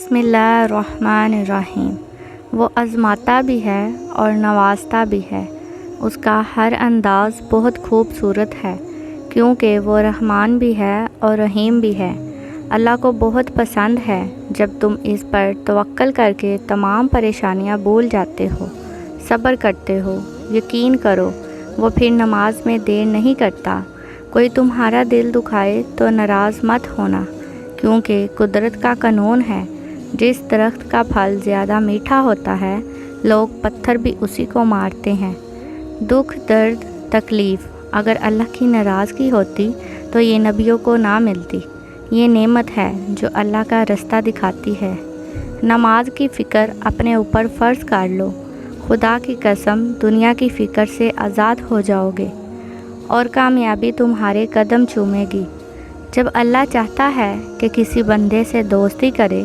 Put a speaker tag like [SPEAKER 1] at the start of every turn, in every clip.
[SPEAKER 1] بسم اللہ الرحمن الرحیم۔ وہ آزماتا بھی ہے اور نوازتا بھی ہے، اس کا ہر انداز بہت خوبصورت ہے، کیونکہ وہ رحمان بھی ہے اور رحیم بھی ہے۔ اللہ کو بہت پسند ہے جب تم اس پر توکل کر کے تمام پریشانیاں بھول جاتے ہو، صبر کرتے ہو۔ یقین کرو وہ پھر نماز میں دیر نہیں کرتا۔ کوئی تمہارا دل دکھائے تو ناراض مت ہونا، کیونکہ قدرت کا قانون ہے، جس درخت کا پھل زیادہ میٹھا ہوتا ہے لوگ پتھر بھی اسی کو مارتے ہیں۔ دکھ، درد، تکلیف اگر اللہ کی ناراضگی ہوتی تو یہ نبیوں کو نہ ملتی۔ یہ نعمت ہے جو اللہ کا رستہ دکھاتی ہے۔ نماز کی فکر اپنے اوپر فرض کر لو، خدا کی قسم دنیا کی فکر سے آزاد ہو جاؤ گے اور کامیابی تمہارے قدم چومے گی۔ جب اللہ چاہتا ہے کہ کسی بندے سے دوستی کرے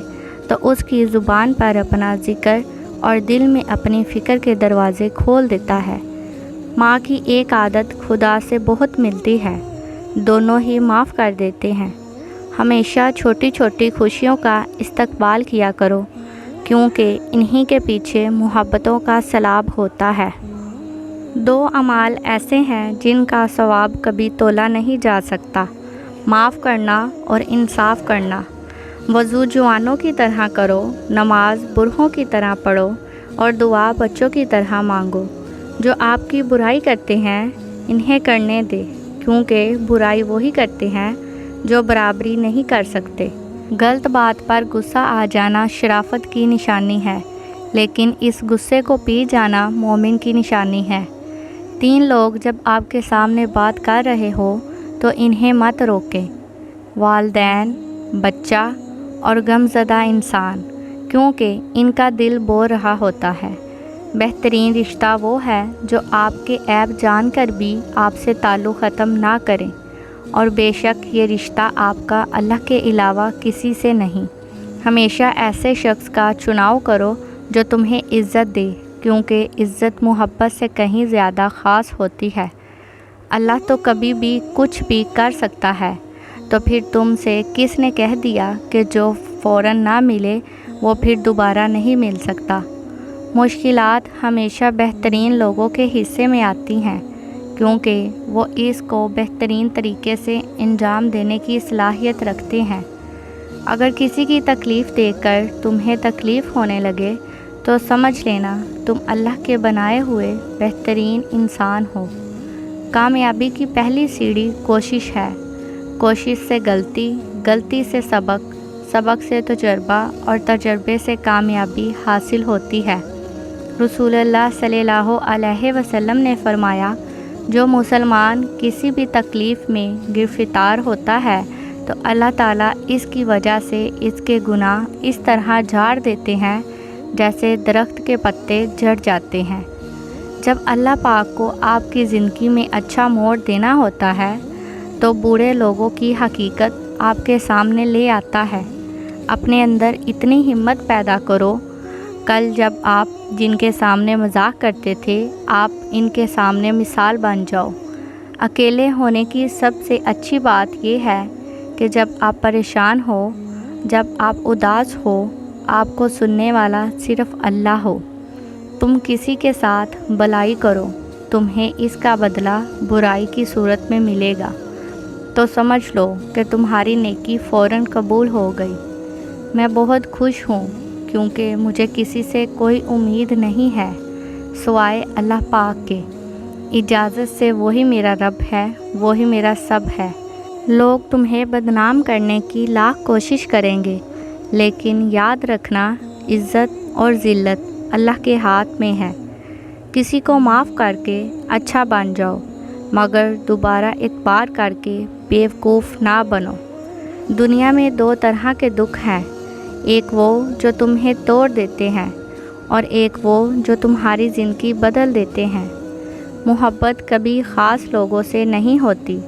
[SPEAKER 1] تو اس کی زبان پر اپنا ذکر اور دل میں اپنی فکر کے دروازے کھول دیتا ہے۔ ماں کی ایک عادت خدا سے بہت ملتی ہے، دونوں ہی معاف کر دیتے ہیں۔ ہمیشہ چھوٹی چھوٹی خوشیوں کا استقبال کیا کرو، کیونکہ انہی کے پیچھے محبتوں کا سیلاب ہوتا ہے۔ دو اعمال ایسے ہیں جن کا ثواب کبھی تولا نہیں جا سکتا، معاف کرنا اور انصاف کرنا۔ وضو جوانوں کی طرح کرو، نماز بوڑھوں کی طرح پڑھو اور دعا بچوں کی طرح مانگو۔ جو آپ کی برائی کرتے ہیں انہیں کرنے دے، کیونکہ برائی وہی کرتے ہیں جو برابری نہیں کر سکتے۔ غلط بات پر غصہ آ جانا شرافت کی نشانی ہے، لیکن اس غصے کو پی جانا مومن کی نشانی ہے۔ تین لوگ جب آپ کے سامنے بات کر رہے ہو تو انہیں مت روکیں: والدین، بچہ اور غمزدہ انسان، کیونکہ ان کا دل بول رہا ہوتا ہے۔ بہترین رشتہ وہ ہے جو آپ کے عیب جان کر بھی آپ سے تعلق ختم نہ کریں، اور بے شک یہ رشتہ آپ کا اللہ کے علاوہ کسی سے نہیں۔ ہمیشہ ایسے شخص کا چناؤ کرو جو تمہیں عزت دے، کیونکہ عزت محبت سے کہیں زیادہ خاص ہوتی ہے۔ اللہ تو کبھی بھی کچھ بھی کر سکتا ہے، تو پھر تم سے کس نے کہہ دیا کہ جو فوراً نہ ملے وہ پھر دوبارہ نہیں مل سکتا؟ مشکلات ہمیشہ بہترین لوگوں کے حصے میں آتی ہیں، کیونکہ وہ اس کو بہترین طریقے سے انجام دینے کی صلاحیت رکھتے ہیں۔ اگر کسی کی تکلیف دیکھ کر تمہیں تکلیف ہونے لگے تو سمجھ لینا تم اللہ کے بنائے ہوئے بہترین انسان ہو۔ کامیابی کی پہلی سیڑھی کوشش ہے، کوشش سے غلطی، غلطی سے سبق، سبق سے تجربہ اور تجربے سے کامیابی حاصل ہوتی ہے۔ رسول اللہ صلی اللہ علیہ وسلم نے فرمایا، جو مسلمان کسی بھی تکلیف میں گرفتار ہوتا ہے تو اللہ تعالیٰ اس کی وجہ سے اس کے گناہ اس طرح جھاڑ دیتے ہیں جیسے درخت کے پتے جھڑ جاتے ہیں۔ جب اللہ پاک کو آپ کی زندگی میں اچھا موڑ دینا ہوتا ہے تو برے لوگوں کی حقیقت آپ کے سامنے لے آتا ہے۔ اپنے اندر اتنی ہمت پیدا کرو، کل جب آپ جن کے سامنے مذاق کرتے تھے آپ ان کے سامنے مثال بن جاؤ۔ اکیلے ہونے کی سب سے اچھی بات یہ ہے کہ جب آپ پریشان ہو، جب آپ اداس ہو، آپ کو سننے والا صرف اللہ ہو۔ تم کسی کے ساتھ بھلائی کرو، تمہیں اس کا بدلہ برائی کی صورت میں ملے گا، تو سمجھ لو کہ تمہاری نیکی فوراً قبول ہو گئی۔ میں بہت خوش ہوں کیونکہ مجھے کسی سے کوئی امید نہیں ہے سوائے اللہ پاک کے۔ اجازت سے وہی میرا رب ہے، وہی میرا سب ہے۔ لوگ تمہیں بدنام کرنے کی لاکھ کوشش کریں گے، لیکن یاد رکھنا عزت اور ذلت اللہ کے ہاتھ میں ہے۔ کسی کو معاف کر کے اچھا بن جاؤ، مگر دوبارہ اعتبار کر کے بیوقوف نہ بنو۔ دنیا میں دو طرح کے دکھ ہیں، ایک وہ جو تمہیں توڑ دیتے ہیں اور ایک وہ جو تمہاری زندگی بدل دیتے ہیں۔ محبت کبھی خاص لوگوں سے نہیں ہوتی،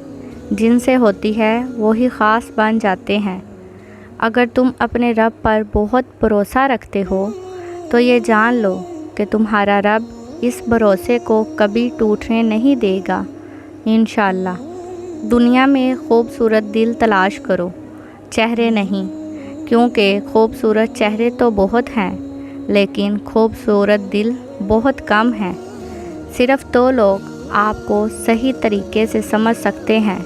[SPEAKER 1] جن سے ہوتی ہے وہی خاص بن جاتے ہیں۔ اگر تم اپنے رب پر بہت بھروسہ رکھتے ہو تو یہ جان لو کہ تمہارا رب اس بھروسے کو کبھی ٹوٹنے نہیں دے گا، انشاءاللہ۔ دنیا میں خوبصورت دل تلاش کرو، چہرے نہیں۔ کیونکہ خوبصورت چہرے تو بہت ہیں لیکن خوبصورت دل بہت کم ہیں۔ صرف دو لوگ آپ کو صحیح طریقے سے سمجھ سکتے ہیں،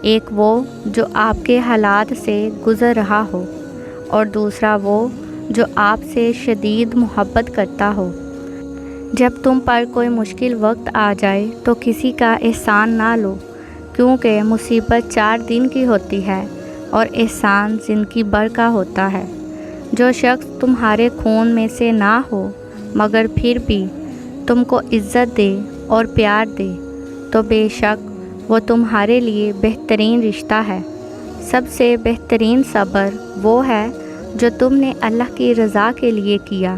[SPEAKER 1] ایک وہ جو آپ کے حالات سے گزر رہا ہو اور دوسرا وہ جو آپ سے شدید محبت کرتا ہو۔ جب تم پر کوئی مشکل وقت آ جائے تو کسی کا احسان نہ لو، کیونکہ مصیبت 4 دن کی ہوتی ہے اور احسان زندگی بھر کا ہوتا ہے۔ جو شخص تمہارے خون میں سے نہ ہو مگر پھر بھی تم کو عزت دے اور پیار دے تو بے شک وہ تمہارے لیے بہترین رشتہ ہے۔ سب سے بہترین صبر وہ ہے جو تم نے اللہ کی رضا کے لیے کیا،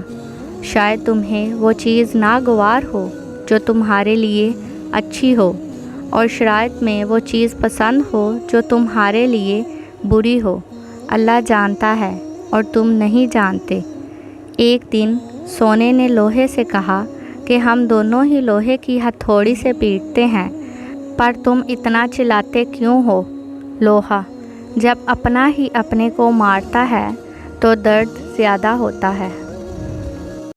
[SPEAKER 1] شاید تمہیں وہ چیز ناگوار ہو جو تمہارے لیے اچھی ہو، اور شرائط میں وہ چیز پسند ہو جو تمہارے لیے بری ہو۔ اللہ جانتا ہے اور تم نہیں جانتے۔ ایک دن سونے نے لوہے سے کہا کہ ہم دونوں ہی لوہے کی ہتھوڑی سے پیٹتے ہیں، پر تم اتنا چلاتے کیوں ہو؟ لوہا جب اپنا ہی اپنے کو مارتا ہے تو درد زیادہ ہوتا ہے۔